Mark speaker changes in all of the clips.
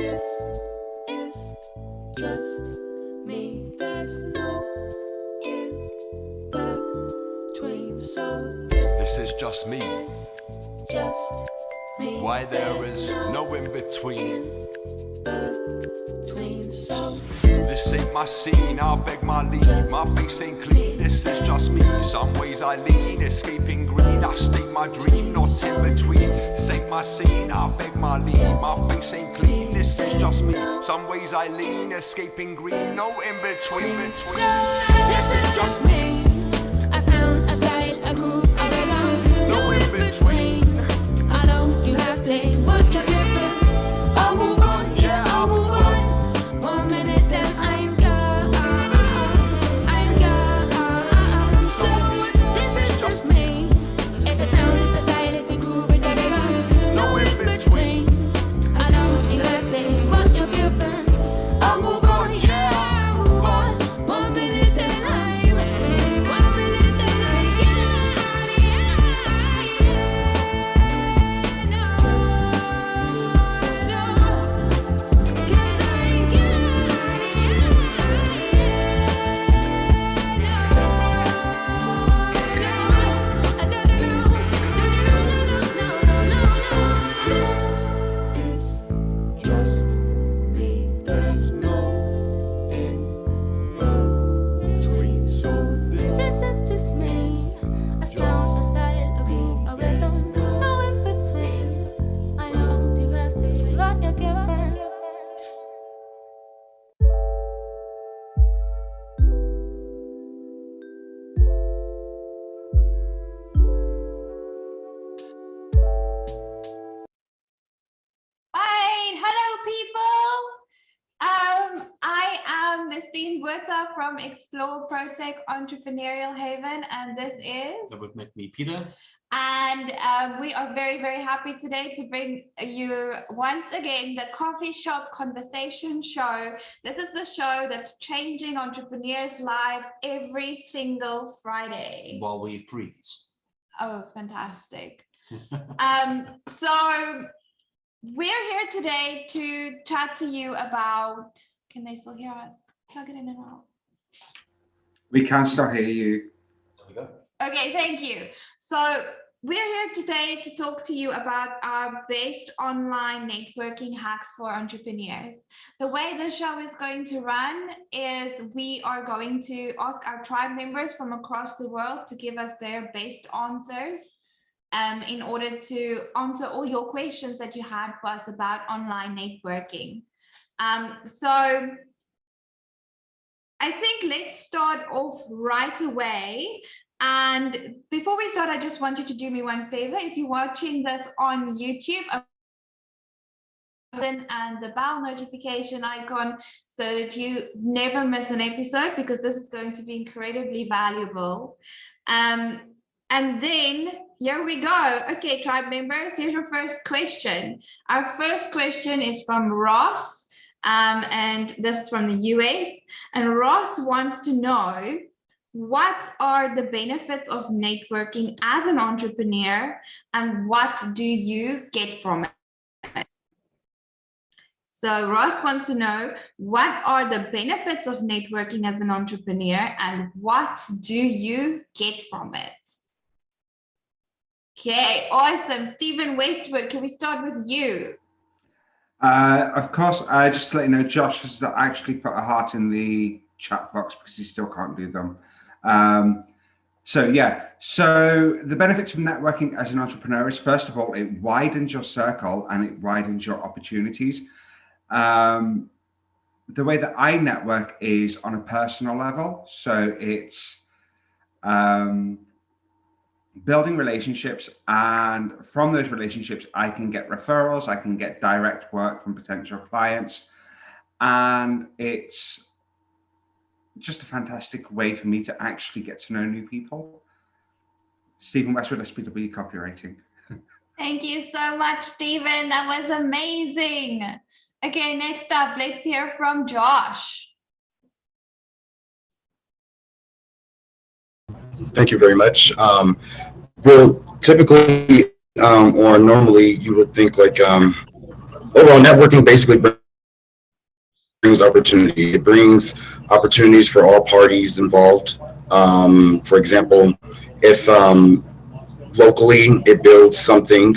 Speaker 1: this is just me. There's no in between. So
Speaker 2: This is just me.
Speaker 1: is just me.
Speaker 2: Why there
Speaker 1: There's
Speaker 2: is no in between.
Speaker 1: between. So
Speaker 2: This ain't my scene, I'll beg my leave. My face ain't clean, this is just me. Some ways I lean, escaping green. I state my dream, not in between. This ain't my scene, I'll beg my leave. My face ain't clean, this is just me. Some ways I lean, escaping green. No in between.
Speaker 1: this is just me. A sound, a style, a groove, a rhythm.
Speaker 2: No in between.
Speaker 1: I don't do half say what you're giving. I'll move on, yeah, I'll move on. 1 minute, then I'm gone. I'm gone. So this is just me. It's a sound, it's a style, it's a groove, it's a rhythm. No in between. I don't do half say what you're giving. I'll move on, yeah, I'll move on. 1 minute, then I'm. 1 minute, then I'm. Just me, there's no in between. So this is just me. A sound, a style, a groove, a rhythm. No in between. I know to have say what you're giving.
Speaker 3: Hi, hello people. I am Christine Buerta from Explore ProTech Entrepreneurial Haven, and this is.
Speaker 4: That would make me Peter.
Speaker 3: And we are very, very happy today to bring you once again the Coffee Shop Conversation Show. This is the show that's changing entrepreneurs' life every single Friday.
Speaker 4: While we freeze.
Speaker 3: Oh, fantastic. So we're here today to chat to you about, can they still hear us? Plug it in and out.
Speaker 5: We can still hear you.
Speaker 4: There we go.
Speaker 3: Okay, thank you. So we're here today to talk to you about our best online networking hacks for entrepreneurs. The way the show is going to run is we are going to ask our tribe members from across the world to give us their best answers in order to answer all your questions that you had for us about online networking. So I think let's start off right away. And before we start, I just want you to do me one favor. If you're watching this on YouTube, and the bell notification icon so that you never miss an episode, because this is going to be incredibly valuable. And then here we go. Okay, tribe members, here's your first question. Our first question is from Ross, and this is from the US. And Ross wants to know, what are the benefits of networking as an entrepreneur, and what do you get from it? So Ross wants to know, what are the benefits of networking as an entrepreneur, and what do you get from it? Okay, awesome. Stephen Westwood, can we start with you?
Speaker 5: Of course, just to let you know, Josh has actually put a heart in the chat box because he still can't do them. So the benefits of networking as an entrepreneur is, first of all, it widens your circle and it widens your opportunities. The way that I network is on a personal level. So it's building relationships, and from those relationships, I can get referrals, I can get direct work from potential clients, and it's just a fantastic way for me to actually get to know new people. Stephen Westwood, SPW Copywriting.
Speaker 3: Thank you so much, Stephen. That was amazing. Okay, next up, let's hear from Josh.
Speaker 6: Thank you very much. Well, typically or normally you would think like overall networking basically brings opportunity. It brings opportunities for all parties involved. For example, if locally it builds something,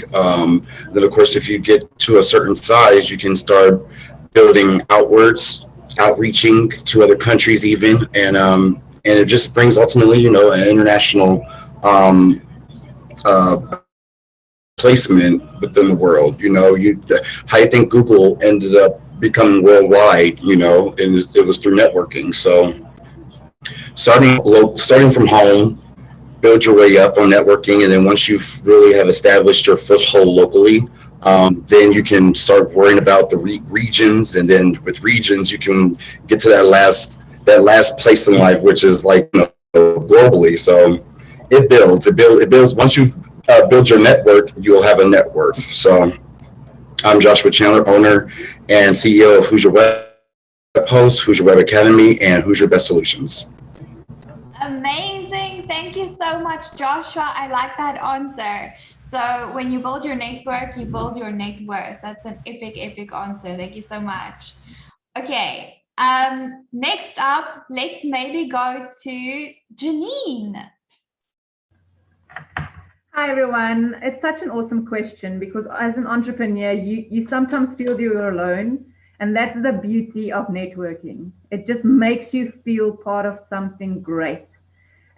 Speaker 6: then of course if you get to a certain size, you can start building outwards, outreaching to other countries even, and it just brings ultimately, you know, an international placement within the world. You know, how you think Google ended up becoming worldwide, you know, and it was through networking. So starting from home, build your way up on networking, and then once you really have established your foothold locally, then you can start worrying about the regions, and then with regions you can get to that last place in life, which is like, you know, globally. So it builds. Once you build your network, you'll have a net worth. So I'm Joshua Chandler, owner and CEO of Who's Your Web Host, Who's Your Web Academy, and Who's Your Best Solutions.
Speaker 3: Amazing. Thank you so much, Joshua. I like that answer. So when you build your network, you build your net worth. That's an epic answer. Thank you so much. Okay. Next up, let's maybe go to Janine.
Speaker 7: Hi everyone. It's such an awesome question, because as an entrepreneur, you sometimes feel you're alone, and that's the beauty of networking. It just makes you feel part of something great.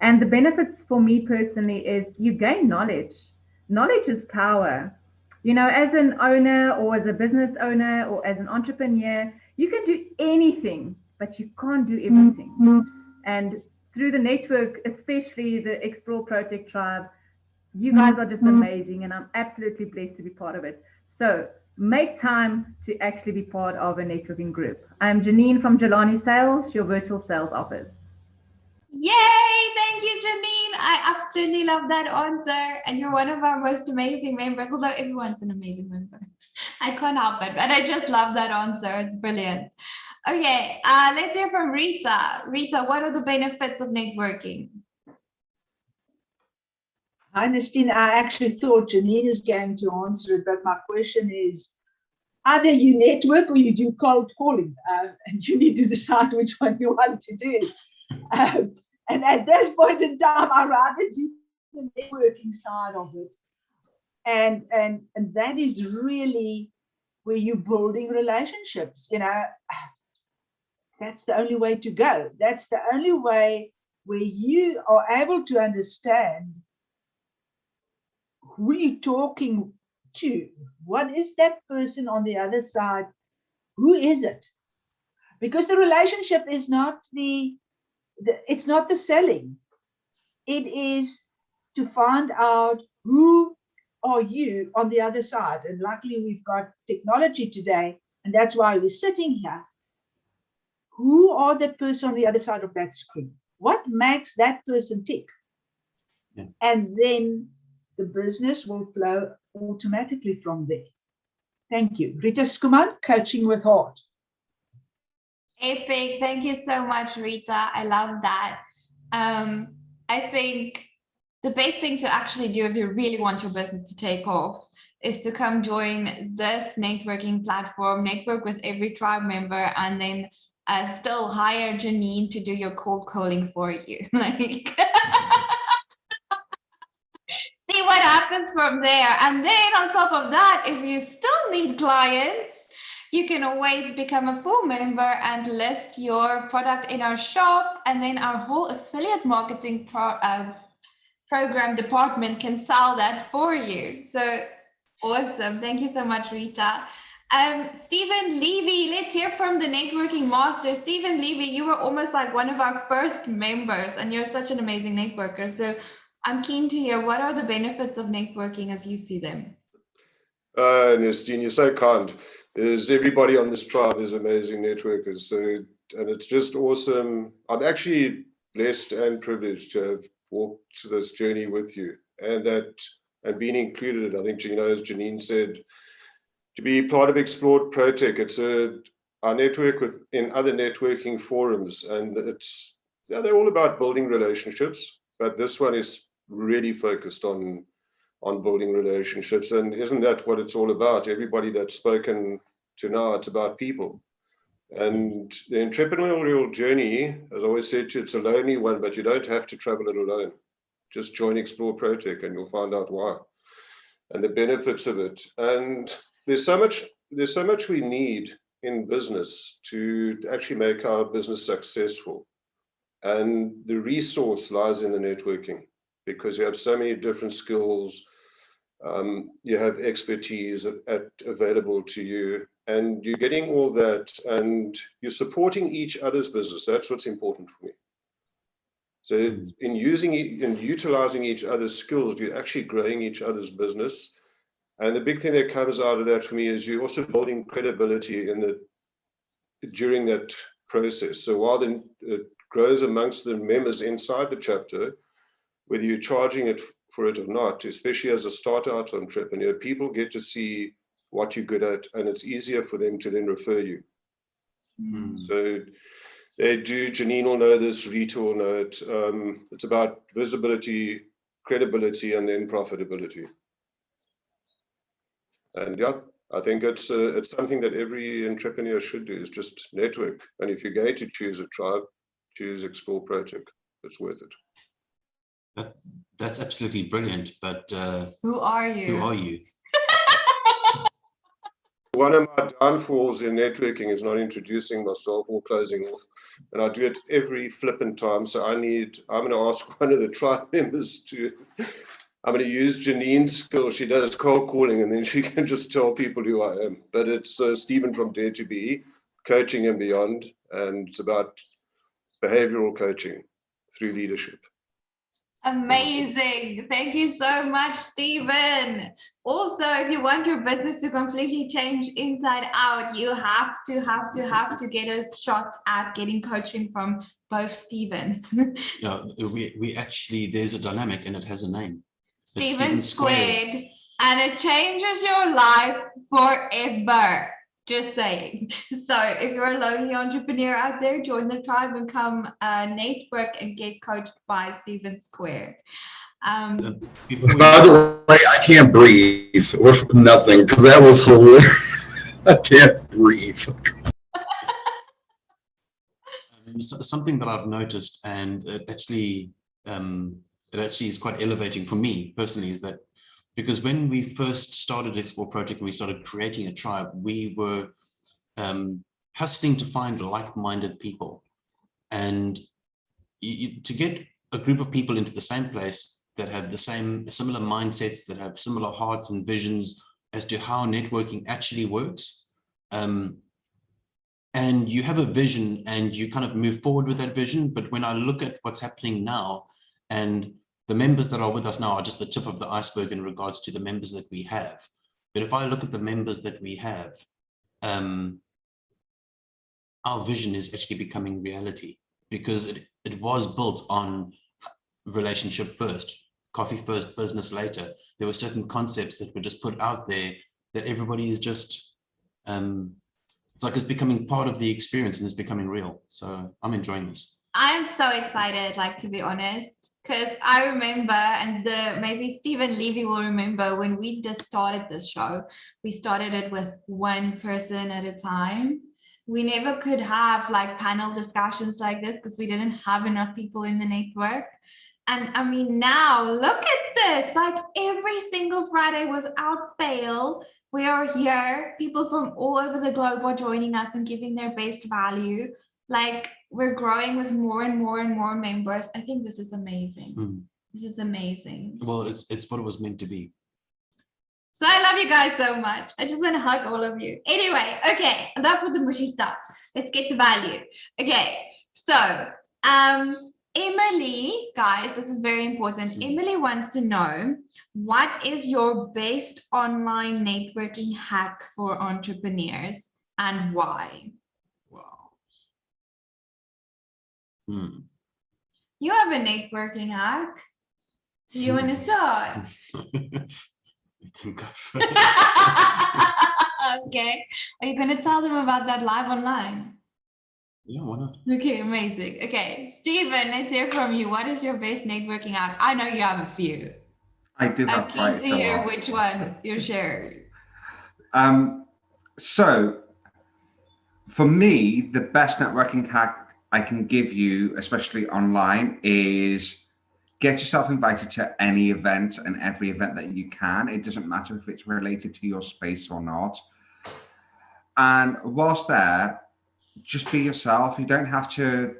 Speaker 7: And the benefits for me personally is you gain knowledge. Knowledge is power. You know, as an owner or as a business owner or as an entrepreneur, you can do anything, but you can't do everything. And through the network, especially the Explore ProTech Tribe, you guys are just amazing, and I'm absolutely blessed to be part of it. So make time to actually be part of a networking group. I'm Janine from Jelani Sales, your virtual sales office.
Speaker 3: Yay! Thank you, Janine. I absolutely love that answer. And you're one of our most amazing members, although everyone's an amazing member. I can't help it, but I just love that answer. It's brilliant. Okay, let's hear from Rita. Rita, what are the benefits of networking?
Speaker 8: Hi, Nestine. I actually thought Janine is going to answer it, but my question is, either you network or you do cold calling, and you need to decide which one you want to do. And at this point in time, I rather do the networking side of it. And that is really where you're building relationships. You know, that's the only way to go. That's the only way where you are able to understand who you're talking to. What is that person on the other side? Who is it? Because the relationship is not it's not the selling. It is to find out who are you on the other side. And luckily we've got technology today, and that's why we're sitting here. Who are the person on the other side of that screen? What makes that person tick? Yeah. And then the business will flow automatically from there. Thank you. Rita Skuman, Coaching with Heart.
Speaker 3: Epic. Thank you so much, Rita. I love that. I think the best thing to actually do if you really want your business to take off is to come join this networking platform, network with every tribe member, and then still hire Janine to do your cold calling for you. Like, see what happens from there. And then on top of that, if you still need clients, you can always become a full member and list your product in our shop, and then our whole affiliate marketing program department can sell that for you. So awesome. Thank you so much, Rita. Stephen Levy, let's hear from the networking master. Stephen Levy, you were almost like one of our first members, and you're such an amazing networker. So I'm keen to hear, what are the benefits of networking as you see them?
Speaker 9: Nestine, you're so kind. Everybody on this tribe is amazing networkers. So, and it's just awesome. I'm actually blessed and privileged to have walked this journey with you, and being included. I think, as Janine said, to be part of Explore ProTech. It's our network in other networking forums, and they're all about building relationships. But this one is really focused on building relationships. And isn't that what it's all about? Everybody that's spoken to now, it's about people. And the entrepreneurial journey, as I always said to you, it's a lonely one, but you don't have to travel it alone. Just join Explore ProTech and you'll find out why and the benefits of it. And there's so much we need in business to actually make our business successful. And the resource lies in the networking, because you have so many different skills, you have expertise available to you, and you're getting all that, and you're supporting each other's business. That's what's important for me. So in utilizing each other's skills, you're actually growing each other's business. And the big thing that comes out of that for me is you're also building credibility during that process. So while it grows amongst the members inside the chapter, whether you're charging for it or not, especially as a start-out entrepreneur, people get to see what you're good at, and it's easier for them to then refer you. So they do, Janine will know this, Rita will know it. It's about visibility, credibility, and then profitability. And yeah, I think it's something that every entrepreneur should do, is just network. And if you're going to choose a tribe, choose Explore ProTech. It's worth it.
Speaker 4: That's absolutely brilliant. But
Speaker 3: Who are you?
Speaker 4: who are you?
Speaker 9: One of my downfalls in networking is not introducing myself or closing off. And I do it every flippant time. So I'm going to ask one of the tribe members I'm going to use Janine's skill. She does cold calling, and then she can just tell people who I am. But it's Stephen from Dare to Be, coaching and beyond. And it's about behavioral coaching through leadership.
Speaker 3: Amazing. Thank you so much, Stephen. Also, if you want your business to completely change inside out, you have to get a shot at getting coaching from both Stevens.
Speaker 4: Yeah, we actually, there's a dynamic and it has a name. It's
Speaker 3: Steven Squared, and it changes your life forever. Just saying. So if you're a lonely entrepreneur out there, join the tribe and come network and get coached by Steven Squared.
Speaker 6: By the way, I can't breathe with nothing, because that was hilarious. I can't breathe.
Speaker 4: Something that I've noticed, and it actually is quite elevating for me personally, is that because when we first started Explore ProTech and we started creating a tribe, we were hustling to find like-minded people, and to get a group of people into the same place that have the similar mindsets, that have similar hearts and visions as to how networking actually works. And you have a vision and you kind of move forward with that vision. But when I look at what's happening now, and the members that are with us now are just the tip of the iceberg in regards to the members that we have. But if I look at the members that we have, our vision is actually becoming reality, because it was built on relationship first, coffee first, business later. There were certain concepts that were just put out there that everybody is just, it's like it's becoming part of the experience and it's becoming real. So I'm enjoying this.
Speaker 3: I'm so excited, like, to be honest. Because I remember, and maybe Stephen Levy will remember, when we just started this show, we started it with one person at a time. We never could have like panel discussions like this because we didn't have enough people in the network. And I mean, now look at this, like every single Friday without fail, we are here. People from all over the globe are joining us and giving their best value. Like, we're growing with more and more and more members. I think this is amazing. This is amazing.
Speaker 4: Well, it's what it was meant to be.
Speaker 3: So I love you guys so much. I just want to hug all of you. Anyway, okay, enough with the mushy stuff. Let's get to value. Okay, so Emily, guys, this is very important. Emily wants to know, what is your best online networking hack for entrepreneurs and why? You have a networking hack. Do you want to start? Okay. Are you going to tell them about that live online?
Speaker 4: Yeah, why not?
Speaker 3: Okay, amazing. Okay, Stephen, let's hear from you. What is your best networking hack? I know you have a few.
Speaker 5: I do have
Speaker 3: I'm
Speaker 5: quite
Speaker 3: keen to
Speaker 5: a
Speaker 3: hear
Speaker 5: lot.
Speaker 3: which one you're sharing.
Speaker 5: So For me, the best networking hack I can give you, especially online, is get yourself invited to any event and every event that you can. It doesn't matter if it's related to your space or not. And whilst there, just be yourself. You don't have to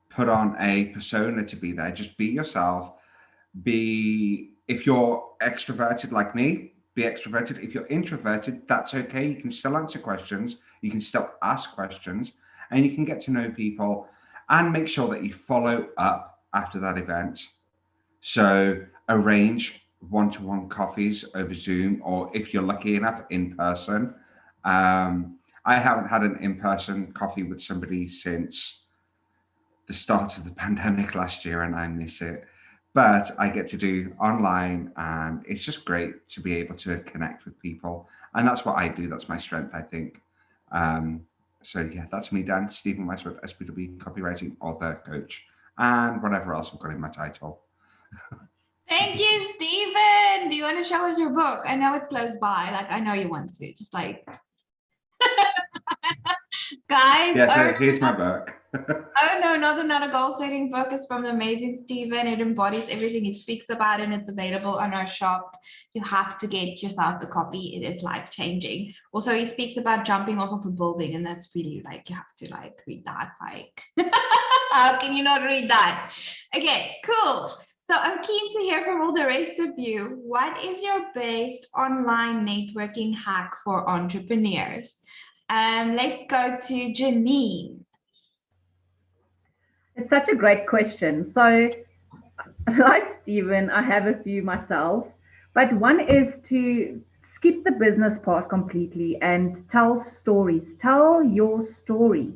Speaker 5: put on a persona to be there. Just be yourself. If you're extroverted like me, be extroverted. If you're introverted, that's okay. You can still answer questions. You can still ask questions, and you can get to know people, and make sure that you follow up after that event. So arrange one-to-one coffees over Zoom, or if you're lucky enough, in person. I haven't had an in-person coffee with somebody since the start of the pandemic last year, and I miss it. But I get to do online, and it's just great to be able to connect with people. And that's what I do. That's my strength, I think. So yeah, that's me, Dan. Stephen Westwood, SPW copywriting author, coach, and whatever else I've got in my title.
Speaker 3: Thank you, Stephen. Do you want to show us your book? I know it's close by. Like, I know you want to. Just like, guys.
Speaker 5: Yeah, so here's my book.
Speaker 3: Oh no, not a goal-setting book. It's from the amazing Stephen. It embodies everything he speaks about, and it's available on our shop. You have to get yourself a copy. It is life-changing. Also, he speaks about jumping off of a building, and that's really like, you have to like read that. Like, how can you not read that? Okay, cool. So I'm keen to hear from all the rest of you. What is your best online networking hack for entrepreneurs? Let's go to Janine.
Speaker 7: It's such a great question. So, like Stephen, I have a few myself, but one is to skip the business part completely and tell stories. Tell your story.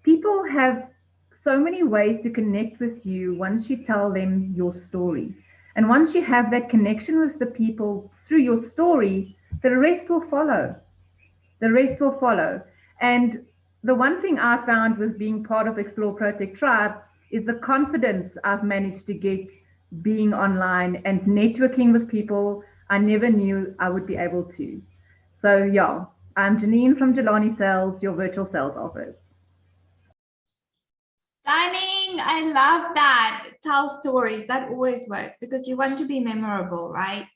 Speaker 7: People have so many ways to connect with you once you tell them your story. And once you have that connection with the people through your story, the rest will follow. The rest will follow. And the one thing I found with being part of Explore ProTech Tribe is the confidence I've managed to get being online and networking with people I never knew I would be able to. So yeah, I'm Janine from Jelani Sales, your virtual sales office.
Speaker 3: Stunning. I love that. Tell stories. That always works because you want to be memorable, right?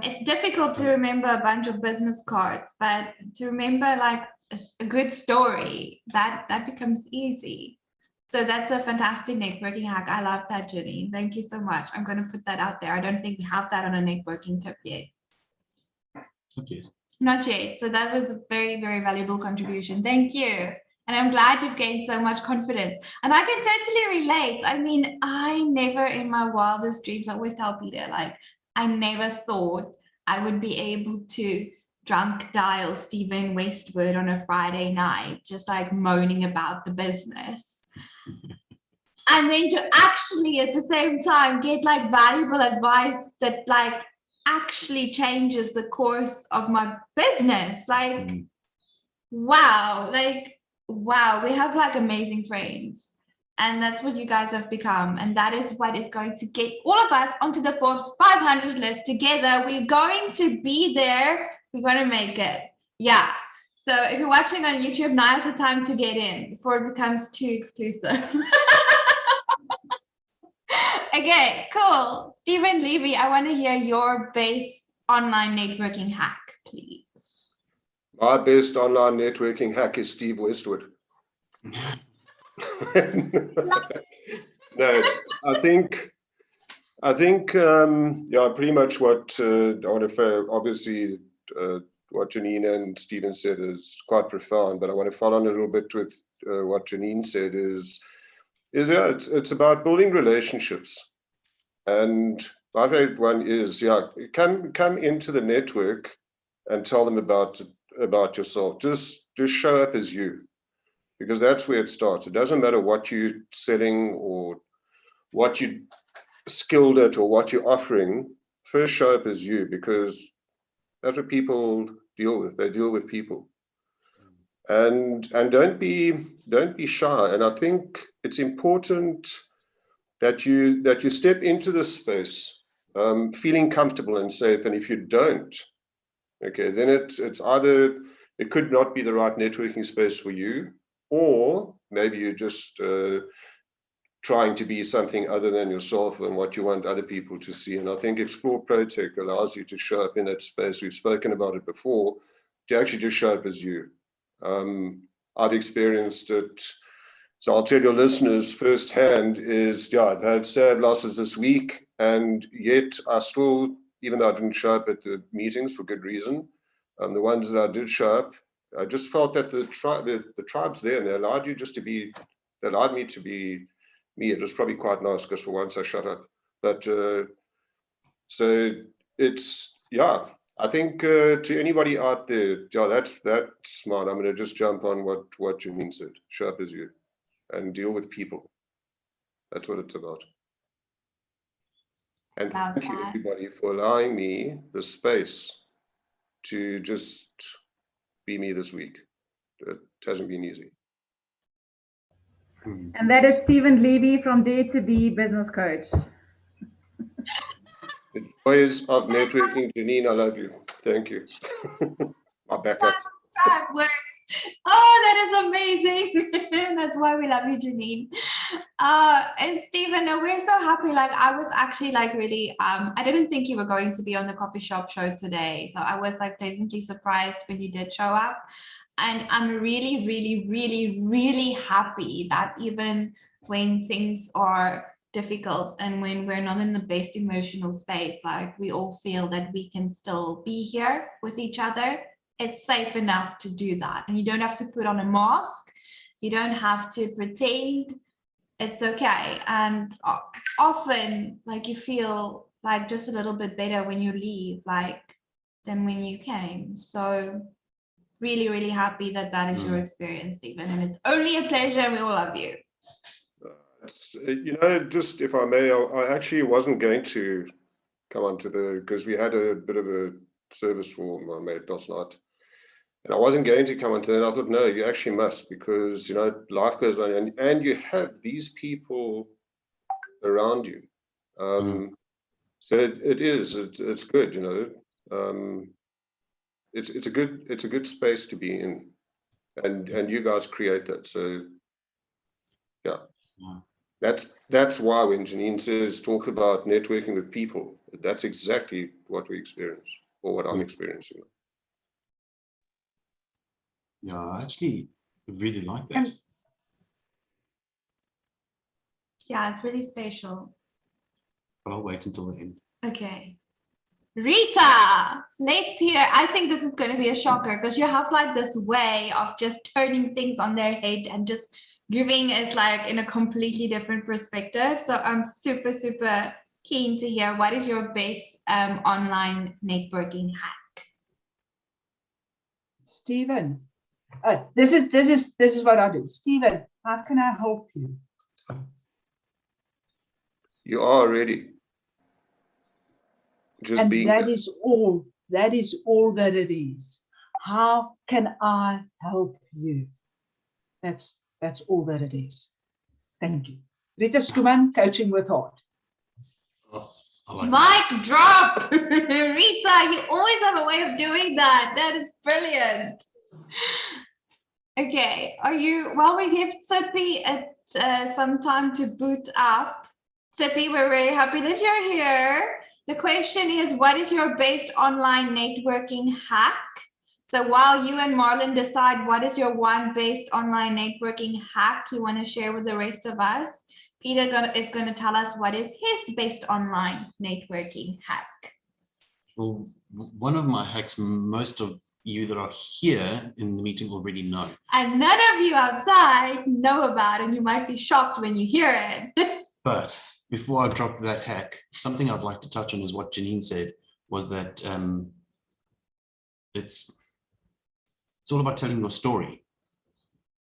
Speaker 3: It's difficult to remember a bunch of business cards, but to remember like a good story, that becomes easy. So that's a fantastic networking hack. I love that, Jenny. Thank you so much. I'm going to put that out there. I don't think we have that on a networking tip yet.
Speaker 4: Okay.
Speaker 3: Not yet. So that was a very, very valuable contribution. Thank you. And I'm glad you've gained so much confidence. And I can totally relate. I mean, I never in my wildest dreams, I always tell Peter, like, I never thought I would be able to drunk dial Stephen Westwood on a Friday night, just like moaning about the business. And then to actually at the same time get like valuable advice that like actually changes the course of my business. Like, wow, we have like amazing friends. And that's what you guys have become. And that is what is going to get all of us onto the Forbes 500 list together. We're going to be there. We're going to make it. Yeah. So if you're watching on YouTube, now is the time to get in before it becomes too exclusive. Okay, cool. Stephen Levy, I want to hear your best online networking hack, please.
Speaker 9: My best online networking hack is Steve Westwood. No, I think yeah, pretty much what I want to obviously what Janine and Stephen said is quite profound, but I want to follow on a little bit with what Janine said is yeah, it's about building relationships. And my favorite one is, yeah, come into the network and tell them about yourself. Just show up as you, because that's where it starts. It doesn't matter what you're selling or what you're skilled at or what you're offering. First, show up as you, because that's what people deal with. They deal with people. And don't be shy. And I think it's important that you step into this space feeling comfortable and safe. And if you don't, okay, then it's either it could not be the right networking space for you, or maybe you're just trying to be something other than yourself and what you want other people to see. And I think Explore ProTech allows you to show up in that space. We've spoken about it before, to actually just show up as you. I've experienced it. So I'll tell your listeners firsthand is, yeah, I've had sad losses this week, and yet I still, even though I didn't show up at the meetings for good reason, the ones that I did show up, I just felt that the tribe's there, and they allowed you just to be, they allowed me to be me. It was probably quite nice because for once I shut up. But so it's, yeah, I think to anybody out there, yeah, that's smart. I'm going to just jump on what Janine said. Show up as you and deal with people. That's what it's about. And thank you everybody for allowing me the space to just be me this week. It hasn't been easy.
Speaker 7: And that is Stephen Levy from Dare to Be Business Coach.
Speaker 9: The joys of networking. Janine, I love you. Thank you. I'll back up.
Speaker 3: That works. Oh, that is amazing. That's why we love you, Janine. And Stephen, we're so happy. Like, I was actually like really, I didn't think you were going to be on the coffee shop show today. So I was like pleasantly surprised when you did show up. And I'm really, really, really, really happy that even when things are difficult and when we're not in the best emotional space, like we all feel that we can still be here with each other. It's safe enough to do that. And you don't have to put on a mask. You don't have to pretend. It's okay. And often, like, you feel like just a little bit better when you leave, like, than when you came. So really, really happy that that is your experience, Stephen. And it's only a pleasure. We all love you.
Speaker 9: You know, just if I may, I actually wasn't going to come onto because we had a bit of a service for my mate last night. And I wasn't going to come onto that. I thought, no, you actually must, because, you know, life goes on and you have these people around you. So it's good, you know. It's a good space to be in, and you guys create that. So yeah. That's why when Janine says talk about networking with people, that's exactly what we experience, or what I'm experiencing.
Speaker 4: Yeah, I actually really like that.
Speaker 3: Yeah, it's really special.
Speaker 4: But I'll wait until the end.
Speaker 3: Okay. Rita, let's hear. I think this is going to be a shocker because you have like this way of just turning things on their head and just giving it like in a completely different perspective. So I'm super, super keen to hear, what is your best online networking hack?
Speaker 8: Stephen, this is what I do. Stephen, how can I help you?
Speaker 9: You are ready. Just
Speaker 8: and
Speaker 9: being
Speaker 8: that
Speaker 9: there.
Speaker 8: is all. That is all that it is. How can I help you? That's all that it is. Thank you. Rita Skuman, Coaching with Heart.
Speaker 3: Mic drop. Rita, you always have a way of doing that. That is brilliant. Okay, are you, while we give Sippy some time to boot up, Sippy, we're very happy that you're here. The question is, what is your best online networking hack? So while you and Marlon decide what is your one best online networking hack you want to share with the rest of us, Peter is going to tell us what is his best online networking hack.
Speaker 4: Well, one of my hacks, most of you that are here in the meeting already know.
Speaker 3: And none of you outside know about, and you might be shocked when you hear it.
Speaker 4: But before I drop that hack, something I'd like to touch on is what Janine said, was that it's all about telling your story.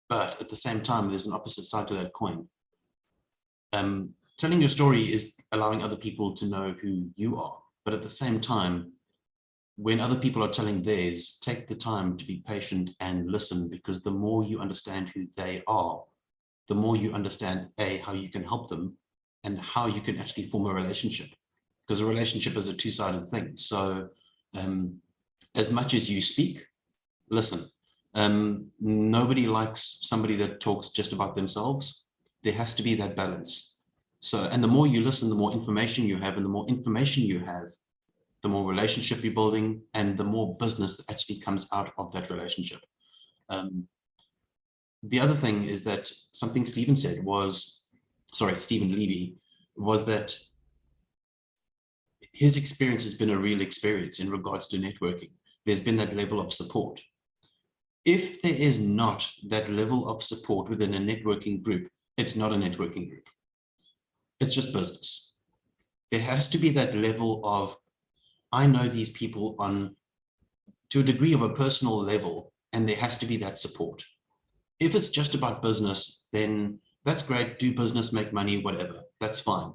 Speaker 4: But at the same time, there's an opposite side to that coin. Telling your story is allowing other people to know who you are. But at the same time, when other people are telling theirs, take the time to be patient and listen, because the more you understand who they are, the more you understand, A, how you can help them, and how you can actually form a relationship, because a relationship is a two-sided thing. So as much as you speak, listen. Nobody likes somebody that talks just about themselves. There has to be that balance. So, and the more you listen, the more information you have, and the more information you have, the more relationship you're building, and the more business that actually comes out of that relationship. The other thing is that something Stephen said was, sorry, Stephen Levy, was that his experience has been a real experience in regards to networking. There's been that level of support. If there is not that level of support within a networking group, it's not a networking group. It's just business. There has to be that level of, I know these people on, to a degree of a personal level, and there has to be that support. If it's just about business, then that's great, do business, make money, whatever, that's fine.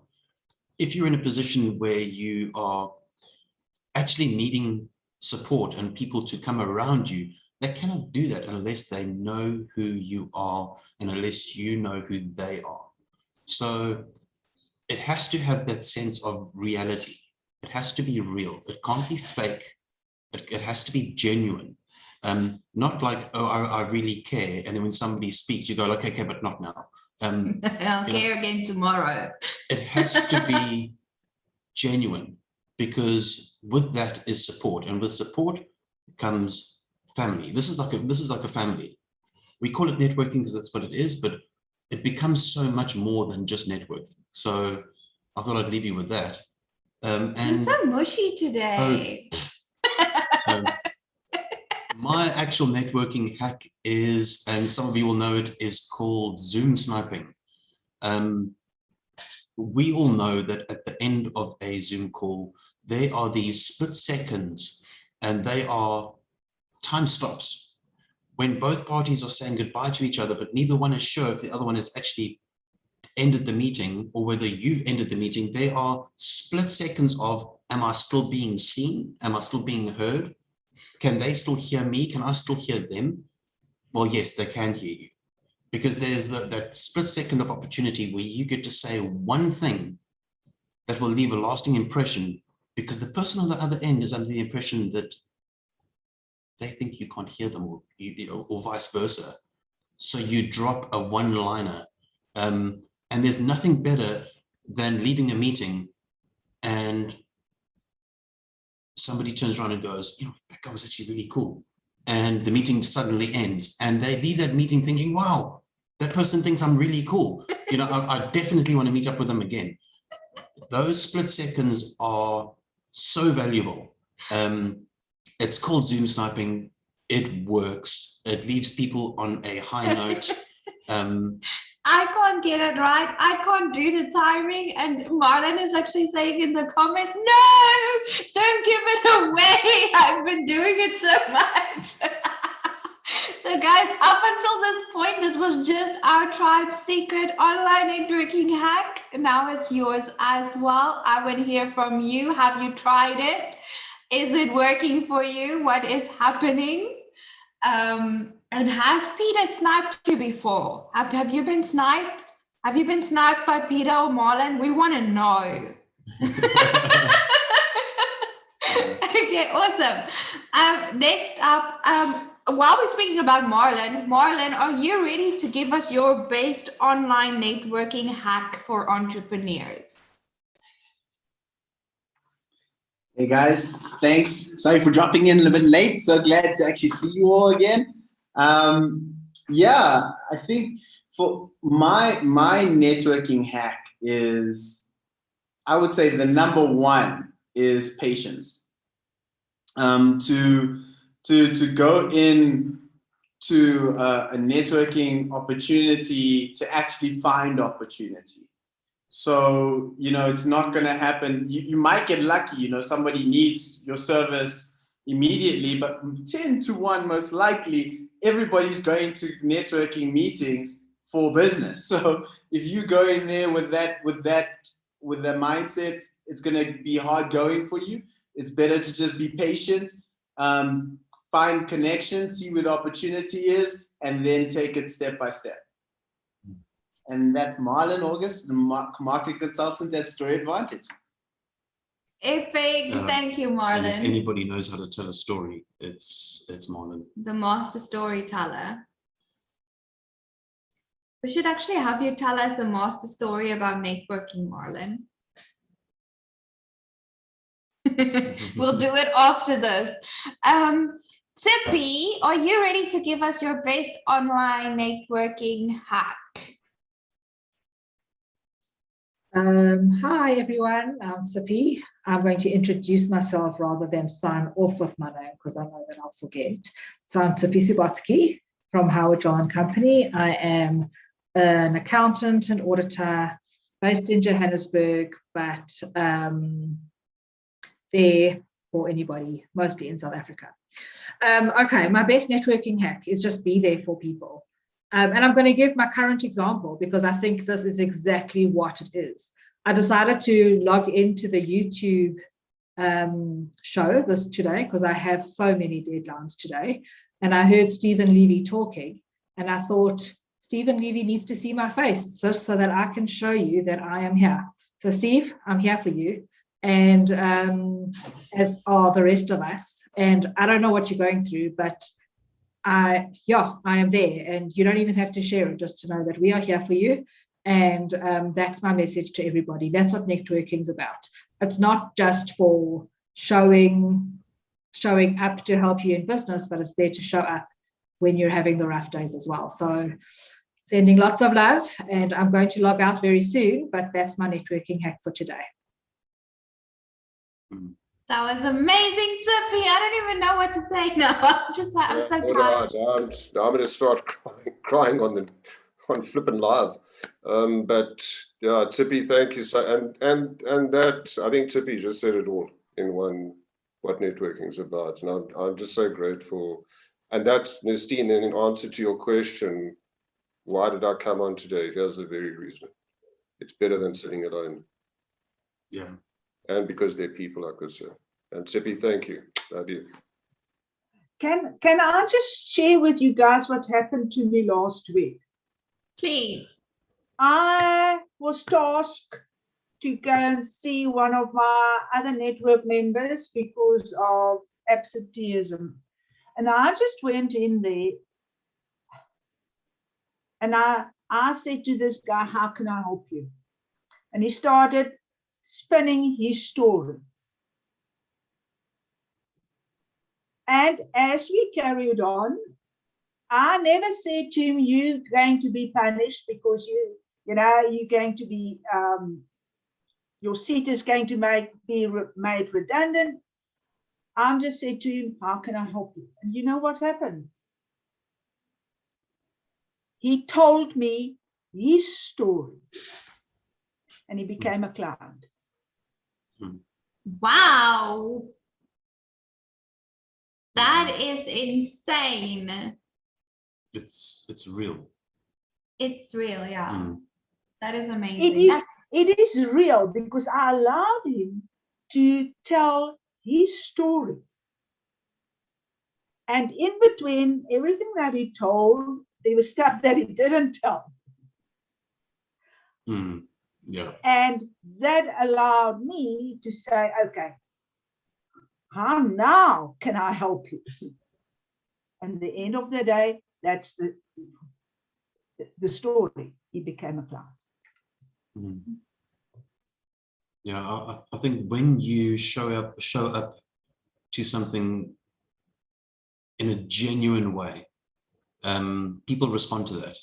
Speaker 4: If you're in a position where you are actually needing support and people to come around you, they cannot do that unless they know who you are and unless you know who they are. So it has to have that sense of reality. It has to be real. It can't be fake. It has to be genuine. Not like, oh, I really care. And then when somebody speaks, you go like, okay, but not now.
Speaker 3: I'll care again tomorrow.
Speaker 4: It has to be genuine, because with that is support, and with support comes family. This is like a family. We call it networking because that's what it is, but it becomes so much more than just networking. So I thought I'd leave you with that.
Speaker 3: You're
Speaker 4: And
Speaker 3: so mushy today.
Speaker 4: my actual networking hack is, and some of you will know it, is called Zoom sniping. We all know that at the end of a Zoom call, there are these split seconds, and they are time stops when both parties are saying goodbye to each other, but neither one is sure if the other one has actually ended the meeting or whether you've ended the meeting. There are split seconds of, am I still being seen? Am I still being heard? Can they still hear me? Can I still hear them? Well, yes, they can hear you, because there's that split second of opportunity where you get to say one thing that will leave a lasting impression, because the person on the other end is under the impression that they think you can't hear them, or vice versa. So you drop a one-liner, and there's nothing better than leaving a meeting and somebody turns around and goes, you know, that guy was actually really cool. And the meeting suddenly ends, and they leave that meeting thinking, wow, that person thinks I'm really cool. You know, I definitely want to meet up with them again. Those split seconds are so valuable. It's called Zoom sniping. It works. It leaves people on a high note.
Speaker 3: I can't get it right. I can't do the timing. And Marlon is actually saying in the comments, no, don't give it away. I've been doing it so much. So guys, up until this point, this was just our tribe's secret online networking hack. Now it's yours as well. I want to hear from you. Have you tried it? Is it working for you? What is happening? And has Peter sniped you before? Have you been sniped? Have you been sniped by Peter or Marlon? We want to know. Okay, awesome. Next up, while we're speaking about Marlon, are you ready to give us your best online networking hack for entrepreneurs?
Speaker 10: Hey guys, thanks. Sorry for dropping in a little bit late. So glad to actually see you all again. Yeah, I think for my networking hack is, I would say the number one is patience. To go in to a networking opportunity to actually find opportunity. So, you know, it's not going to happen. You might get lucky, you know, somebody needs your service immediately, but 10 to 1, most likely, everybody's going to networking meetings for business. So if you go in there with that mindset, it's going to be hard going for you. It's better to just be patient, find connections, see where the opportunity is, and then take it step by step. And that's Marlon August, the marketing consultant at Story Advantage.
Speaker 3: Epic. Thank you,
Speaker 4: And if
Speaker 3: Marlon.
Speaker 4: anybody knows how to tell a story, it's Marlon.
Speaker 3: The master storyteller. We should actually have you tell us a master story about networking, Marlon. We'll do it after this. Tippy, are you ready to give us your best online networking hack?
Speaker 11: Hi everyone, I'm Sippy. I'm going to introduce myself rather than sign off with my name because I know that I'll forget. So I'm Sippy Subotsky from Howard John Company. I am an accountant and auditor based in Johannesburg, but there for anybody, mostly in South Africa. Okay, my best networking hack is just be there for people. And I'm going to give my current example because I think this is exactly what it is. I decided to log into the YouTube show this today because I have so many deadlines today. And I heard Stephen Levy talking and I thought, Stephen Levy needs to see my face so that I can show you that I am here. So Steve, I'm here for you. And as are the rest of us. And I don't know what you're going through, but I am there, and you don't even have to share it, just to know that we are here for you. And that's my message to everybody. That's what networking is about. It's not just for showing up to help you in business, but it's there to show up when you're having the rough days as well. So sending lots of love, and I'm going to log out very soon, but that's my networking hack for today.
Speaker 3: That was amazing, Tippy. I don't even know what to say now. I'm so touched.
Speaker 9: Now I'm going to start crying on flipping live. But yeah, Tippy, thank you. So and that, I think Tippy just said it all in one, what networking is about. And I'm just so grateful. And that's, Nestine, in answer to your question, why did I come on today? Here's the very reason. It's better than sitting alone.
Speaker 4: Yeah.
Speaker 9: And because they're people like us. And Tippy, thank you. I do.
Speaker 8: Can I just share with you guys what happened to me last week?
Speaker 3: Please.
Speaker 8: I was tasked to go and see one of my other network members because of absenteeism. And I just went in there and I said to this guy, how can I help you? And he started spinning his story. And as we carried on, I never said to him, you're going to be punished because you're going to be, your seat is going to be made redundant. I just said to him, how can I help you? And you know what happened? He told me his story and he became a client.
Speaker 3: Wow. That is insane.
Speaker 4: It's real.
Speaker 3: It's real, yeah. That is amazing.
Speaker 8: It is real because I allowed him to tell his story. And in between everything that he told, there was stuff that he didn't tell.
Speaker 4: Yeah.
Speaker 8: And that allowed me to say, okay, how now can I help you? And at the end of the day, that's the story. He became a client.
Speaker 4: Yeah, I think when you show up to something in a genuine way, people respond to that.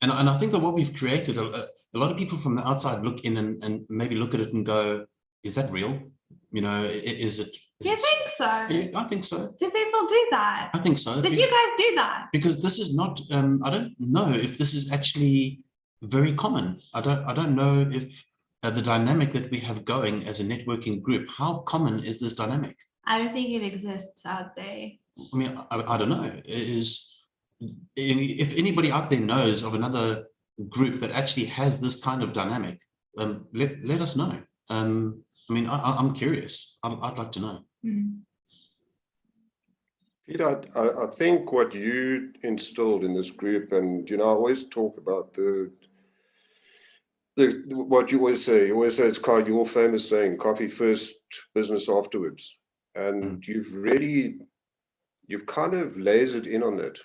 Speaker 4: And I think that what we've created, a lot of people from the outside look in and maybe look at it and go, is that real? You know, is it?
Speaker 3: You think so?
Speaker 4: I think so.
Speaker 3: Do people do that?
Speaker 4: I think so.
Speaker 3: Did you guys do that?
Speaker 4: Because this is not, I don't know if this is actually very common. I don't know if the dynamic that we have going as a networking group, how common is this dynamic?
Speaker 3: I don't think it exists out there.
Speaker 4: I mean, I don't know. If anybody out there knows of another group that actually has this kind of dynamic, let us know. I mean, I'm curious. I'd like to know.
Speaker 9: Peter, I think what you instilled in this group, and I always talk about what you always say it's called your famous saying, coffee first, business afterwards. And you've kind of lasered in on that.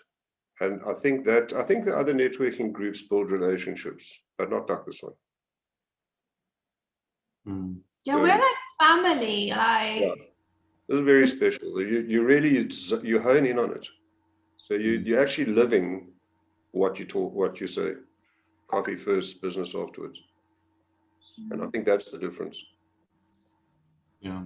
Speaker 9: And I think the other networking groups build relationships, but not like this one.
Speaker 3: Yeah, we're like family. Like,
Speaker 9: Yeah, this is very special. You hone in on it. So you're actually living what you say. Coffee first, business afterwards. And I think that's the difference.
Speaker 4: Yeah.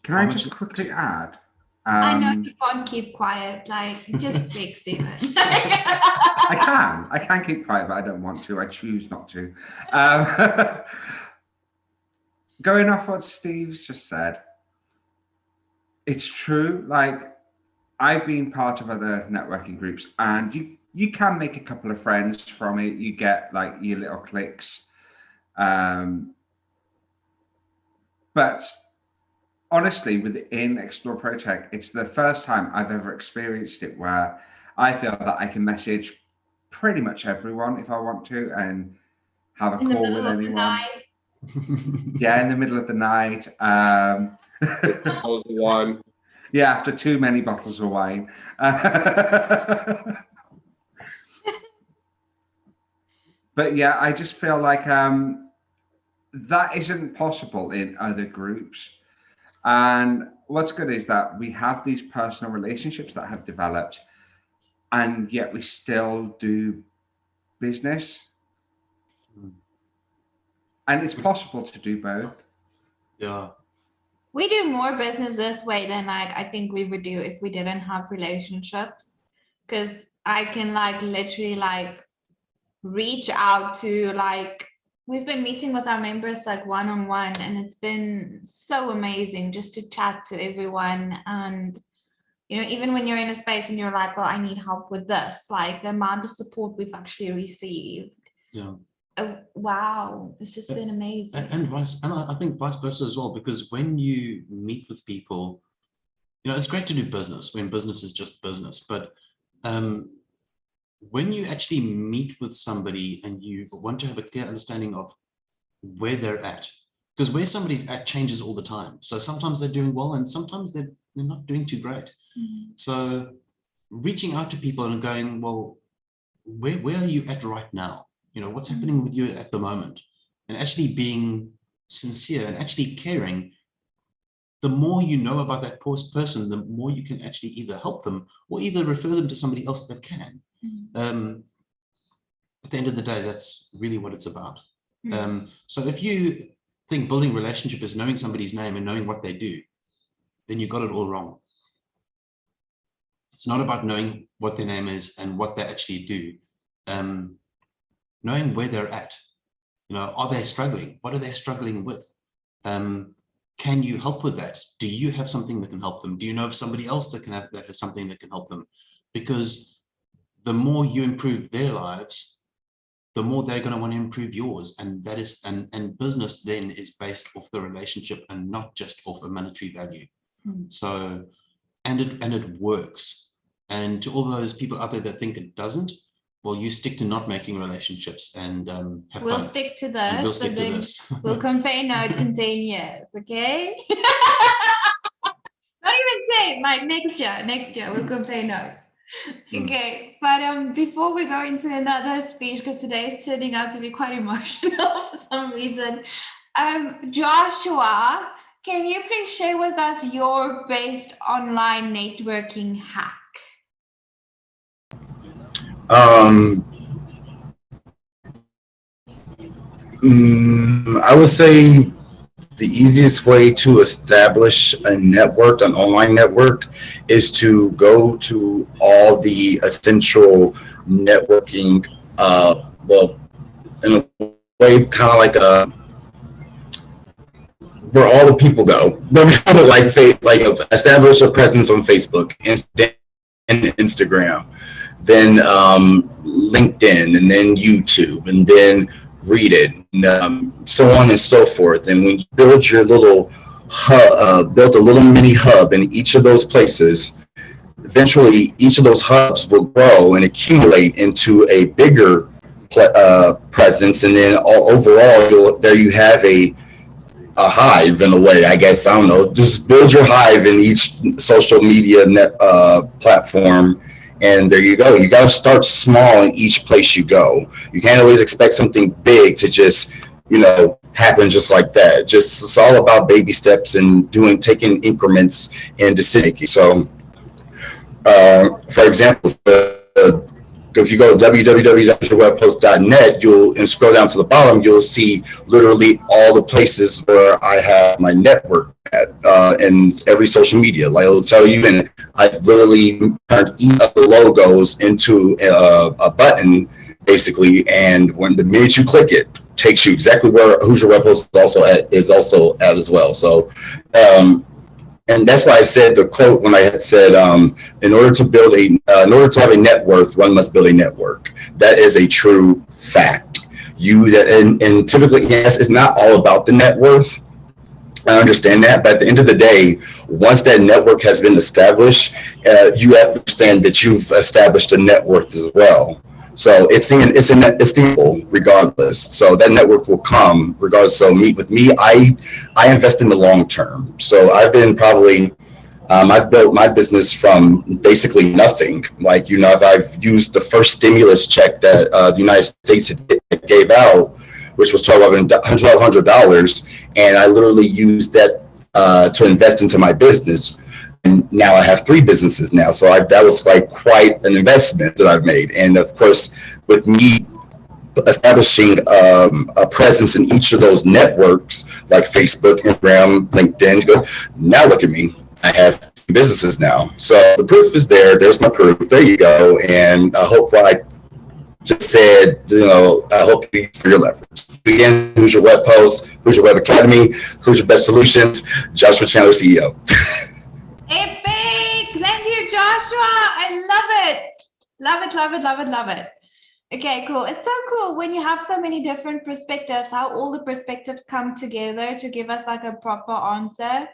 Speaker 5: Can I just quickly add?
Speaker 3: I know you can't keep quiet. Like, just speak, Stephen.
Speaker 5: I can keep quiet, but I don't want to. I choose not to. Going off what Steve's just said, it's true. Like, I've been part of other networking groups, and you can make a couple of friends from it. You get like your little cliques. But honestly, within Explore ProTech, it's the first time I've ever experienced it where I feel that I can message pretty much everyone if I want to and have a call with anyone. Yeah, in the middle of the night.
Speaker 9: Bottles of wine.
Speaker 5: Yeah, after too many bottles of wine. But yeah, I just feel like that isn't possible in other groups. And what's good is that we have these personal relationships that have developed, and yet we still do business. And it's possible to do both.
Speaker 4: Yeah.
Speaker 3: We do more business this way than like I think we would do if we didn't have relationships. Because I can like literally like reach out to like, we've been meeting with our members like one-on-one, and it's been so amazing just to chat to everyone. And you know, even when you're in a space and you're like, well, I need help with this, like the amount of support we've actually received.
Speaker 4: Yeah.
Speaker 3: Oh, wow, it's just been amazing.
Speaker 4: And I think vice versa as well, because when you meet with people, you know, it's great to do business when business is just business, but when you actually meet with somebody and you want to have a clear understanding of where they're at, because where somebody's at changes all the time. So sometimes they're doing well and sometimes they're not doing too great. So reaching out to people and going, well, where are you at right now? You know, what's happening with you at the moment? And actually being sincere and actually caring. The more you know about that person, the more you can actually either help them or either refer them to somebody else that can. At the end of the day, that's really what it's about. So if you think building relationship is knowing somebody's name and knowing what they do, then you got it all wrong. It's not about knowing what their name is and what they actually do. Knowing where they're at, you know, are they struggling? What are they struggling with? Can you help with that? Do you have something that can help them? Do you know of somebody else that has something that can help them? Because the more you improve their lives, the more they're going to want to improve yours. And that is, and business then is based off the relationship and not just off a monetary value. So, and it works. And to all those people out there that think it doesn't, well, you stick to not making relationships and have
Speaker 3: We'll
Speaker 4: fun.
Speaker 3: stick to
Speaker 4: And
Speaker 3: this.
Speaker 4: we'll stick
Speaker 3: and
Speaker 4: to
Speaker 3: then
Speaker 4: this.
Speaker 3: we'll compare notes in 10 years, okay? Not even 10, like next year we'll compare notes. Okay, but before we go into another speech, because today is turning out to be quite emotional for some reason, Joshua, can you please share with us your best online networking hack?
Speaker 6: I would say the easiest way to establish a network, an online network, is to go to all the essential networking, well, in a way, kind of like where all the people go. like establish a presence on Facebook, Instagram, then LinkedIn, and then YouTube, and then read it, and so on and so forth. And when you build your little hub, built a little mini hub in each of those places, eventually each of those hubs will grow and accumulate into a bigger presence, and then overall, there you have a hive in a way, I guess. I don't know. Just build your hive in each social media platform, and there you go. You got to start small in each place you go. You can't always expect something big to just, happen just like that. Just, it's all about baby steps and taking increments and decision making. So, for example, if you go to www.webpost.net, and scroll down to the bottom, you'll see literally all the places where I have my network at, and every social media. Like, it'll tell you, and I've literally turned each of the logos into a button, basically. And the minute you click it, takes you exactly where Hoosier Web Post is also at as well. So, and that's why I said the quote when I had said, in order to have a net worth, one must build a network. That is a true fact. And typically, yes, it's not all about the net worth. I understand that, but at the end of the day, once that network has been established, you have to understand that you've established a net worth as well. So it's the regardless. So that network will come regardless. So with me, I invest in the long term. So I've been I've built my business from basically nothing. Like, I've used the first stimulus check that the United States gave out, which was $1,200, and I literally used that to invest into my business. And now I have 3 businesses now. So that was like quite an investment that I've made. And of course, with me establishing a presence in each of those networks, like Facebook, Instagram, LinkedIn, now look at me. I have businesses now. So the proof is there. There's my proof. There you go. And I hope what I just said, I hope you for your leverage. Again, who's your web post? Who's your web academy? Who's your best solutions? Joshua Chandler, CEO.
Speaker 3: Epic! Thank you, Joshua. I love it. Love it, love it, love it, love it. Okay, cool. It's so cool when you have so many different perspectives, how all the perspectives come together to give us like a proper answer.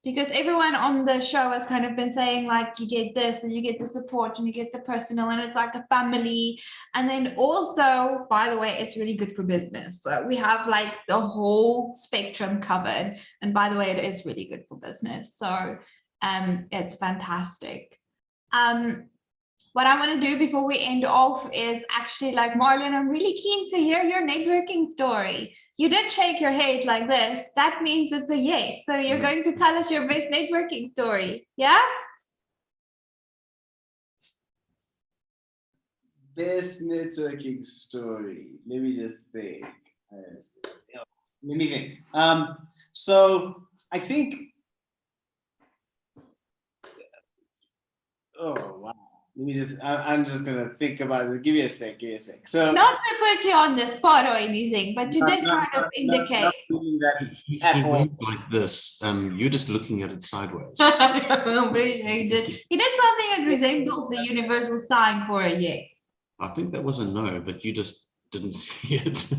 Speaker 3: Because everyone on the show has kind of been saying, like, you get this and you get the support and you get the personal, and it's like a family. And then also, by the way, it's really good for business. So we have like the whole spectrum covered. And by the way, it is really good for business. So it's fantastic. What I want to do before we end off is actually, like, Marlon, I'm really keen to hear your networking story. You did shake your head like this. That means it's a yes. So you're going to tell us your best networking story. Yeah?
Speaker 10: Best networking story. Let me just think. Let me think. So I think. Oh wow. Let me just. I'm just gonna think about it. Give me a sec. So
Speaker 3: not to put you on the spot or anything, but you did kind of indicate.
Speaker 4: He went like this. You're just looking at it sideways.
Speaker 3: He did something that resembles the universal sign for a yes.
Speaker 4: I think that was a no, but you just didn't see it.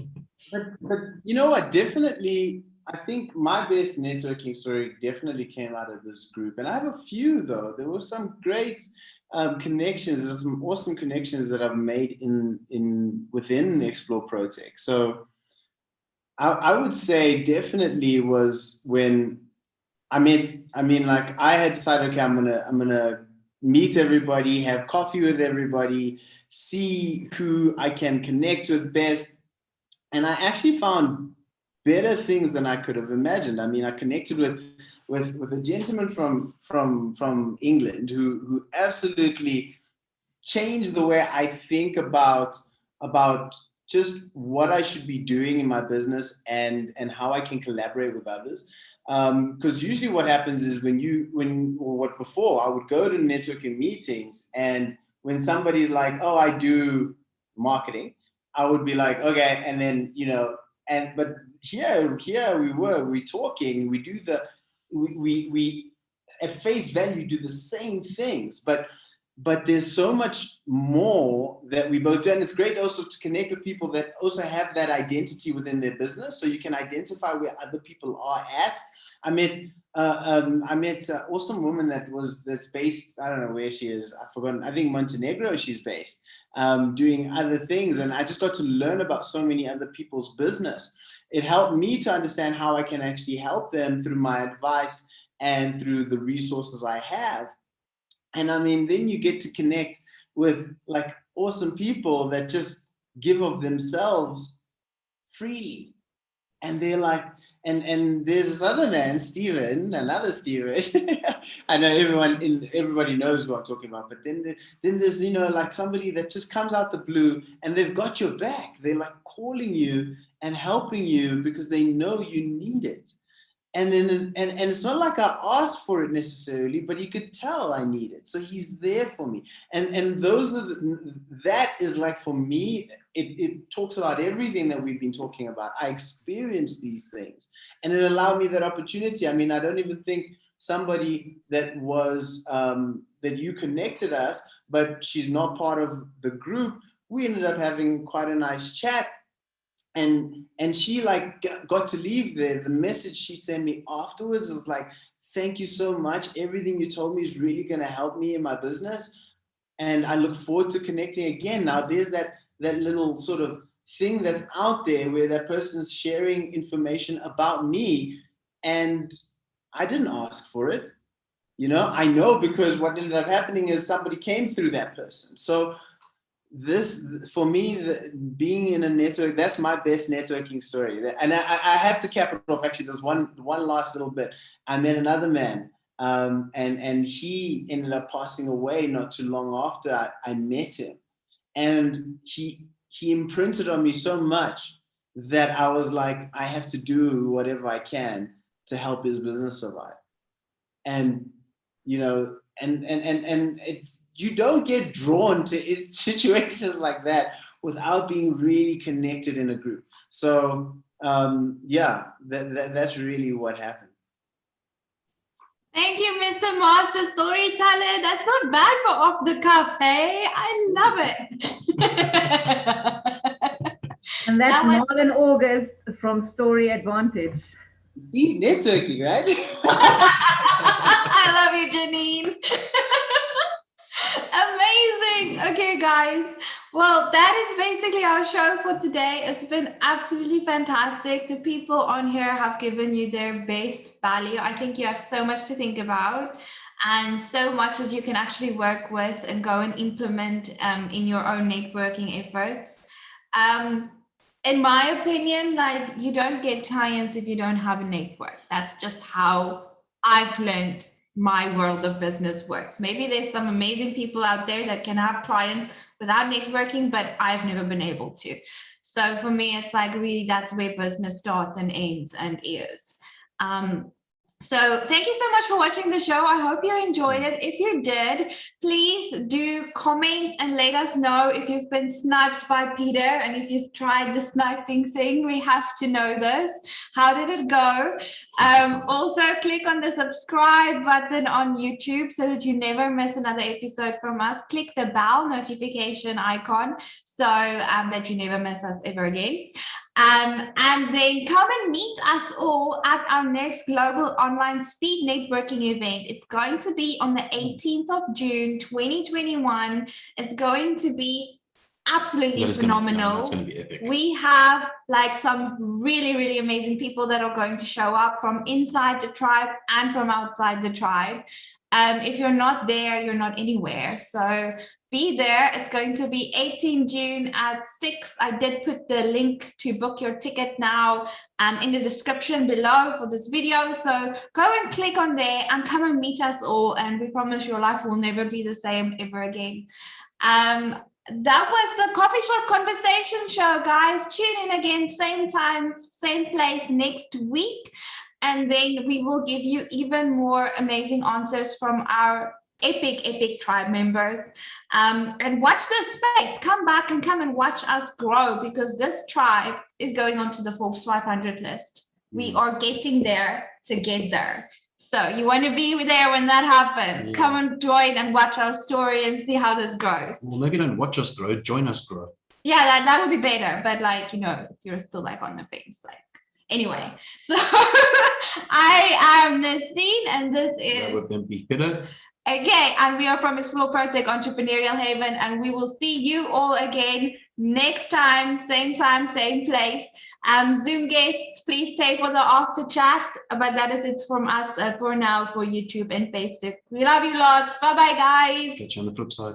Speaker 10: But you know what? Definitely, I think my best networking story definitely came out of this group, and I have a few though. There were some great connections. There's some awesome connections that I've made within Explore ProTech. So I would say definitely was when I had decided, okay, I'm gonna meet everybody, have coffee with everybody, see who I can connect with best. And I actually found better things than I could have imagined. I mean, I connected with a gentleman from England who absolutely changed the way I think about just what I should be doing in my business and how I can collaborate with others. Because usually what happens is before I would go to networking meetings, and when somebody's like, oh, I do marketing, I would be like, okay, and then, but here we're talking, we at face value do the same things, but but there's so much more that we both do. And it's great also to connect with people that also have that identity within their business, so you can identify where other people are at. I met an awesome woman that's based, I don't know where she is, I've forgotten, I think Montenegro she's based, doing other things. And I just got to learn about so many other people's business. It helped me to understand how I can actually help them through my advice and through the resources I have. And I mean, then you get to connect with like awesome people that just give of themselves freely. And they're like, and there's this other man, Steven, another Steven. I know everybody knows what I'm talking about, but then there's, you know, like somebody that just comes out the blue and they've got your back. They're like calling you and helping you because they know you need it. And it's not like I asked for it necessarily, but you could tell I need it. So he's there for me. And those are that is like, for me, it talks about everything that we've been talking about. I experienced these things and it allowed me that opportunity. I mean, I don't even think somebody that was, that you connected us, but she's not part of the group. We ended up having quite a nice chat. And she like got to leave there. The message she sent me afterwards was like, thank you so much. Everything you told me is really going to help me in my business. And I look forward to connecting again. Now there's that little sort of thing that's out there where that person's sharing information about me. And I didn't ask for it. You know, I know because what ended up happening is somebody came through that person. So this, for me, being in a network, that's my best networking story. And I have to cap it off. Actually, there's one last little bit. I met another man, and he ended up passing away not too long after I met him. And he imprinted on me so much that I was like, I have to do whatever I can to help his business survive. And, you know, and it's, you don't get drawn to situations like that without being really connected in a group. So yeah, that's really what happened.
Speaker 3: Thank you, Mr. Master Storyteller. That's not bad for off the cuff, hey? I love it.
Speaker 7: And that's Marlon August from Story Advantage.
Speaker 10: See, networking, right?
Speaker 3: I love you, Janine. Amazing. Okay, guys. Well, that is basically our show for today. It's been absolutely fantastic. The people on here have given you their best value. I think you have so much to think about and so much that you can actually work with and go and implement in your own networking efforts. In my opinion, like, you don't get clients if you don't have a network. That's just how I've learned my world of business works. Maybe there's some amazing people out there that can have clients without networking, but I've never been able to. So for me, it's like, really, that's where business starts and ends and is. So thank you so much for watching the show. I hope you enjoyed it. If you did, please do comment and let us know if you've been sniped by Peter and if you've tried the sniping thing. We have to know this. How did it go? Also, click on the subscribe button on YouTube so that you never miss another episode from us. Click the bell notification icon so that you never miss us ever again. And then come and meet us all at our next global online speed networking event. It's going to be on the 18th of June, 2021. It's going to be absolutely phenomenal.
Speaker 4: It's going to be epic.
Speaker 3: We have like some really, really amazing people that are going to show up from inside the tribe and from outside the tribe. If you're not there, you're not anywhere. So be there. It's going to be 18 June at 6. I did put the link to book your ticket now in the description below for this video. So go and click on there and come and meet us all. And we promise your life will never be the same ever again. That was the Coffee Shop Conversation Show, guys. Tune in again, same time, same place next week. And then we will give you even more amazing answers from our epic tribe members. And watch this space. Come back and come and watch us grow, because this tribe is going on to the Forbes 500 list. We are getting there together. So you want to be there when that happens.
Speaker 4: Yeah.
Speaker 3: Come and join and watch our story and see how this grows.
Speaker 4: Well, maybe don't watch us grow, join us grow.
Speaker 3: Yeah, that would be better. But like, you know, if you're still like on the fence, like anyway. So I am Nestine, and this
Speaker 4: That would
Speaker 3: is
Speaker 4: then be better.
Speaker 3: okay, and we are from ProTech Entrepreneurial Haven, and we will see you all again next time, same place. Zoom guests, please stay for the after chat, but that is it from us for now for YouTube and Facebook. We love you lots. Bye bye, guys.
Speaker 4: Catch you on the flip side.